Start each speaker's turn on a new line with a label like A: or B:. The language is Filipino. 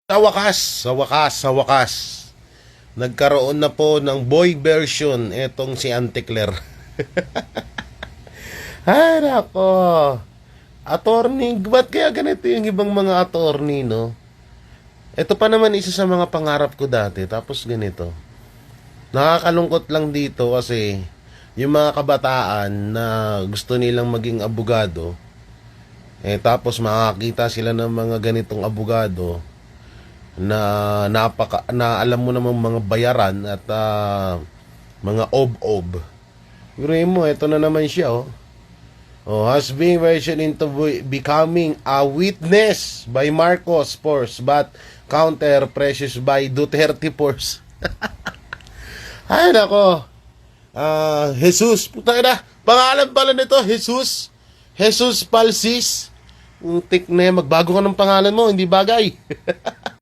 A: Sa wakas, nagkaroon na po ng boy version etong si Auntie Claire. Ay, nako. Attorney, ba't kaya ganito yung ibang mga attorney, no? Ito pa naman isa sa mga pangarap ko dati, tapos ganito. Nakakalungkot lang dito kasi yung mga kabataan na gusto nilang maging abogado, tapos makakita sila ng mga ganitong abogado na alam mo namang mga bayaran at mga ob-ob. Pero mo, ito na naman siya, oh. Oh, has been version into becoming a witness by Marcos Force but counter precious by Duterte Force. Ay, nako. Jesus. Puta na. Pangalan pala nito, Jesus. Jesus Palsis. Tik na, magbago ka ng pangalan mo, hindi bagay.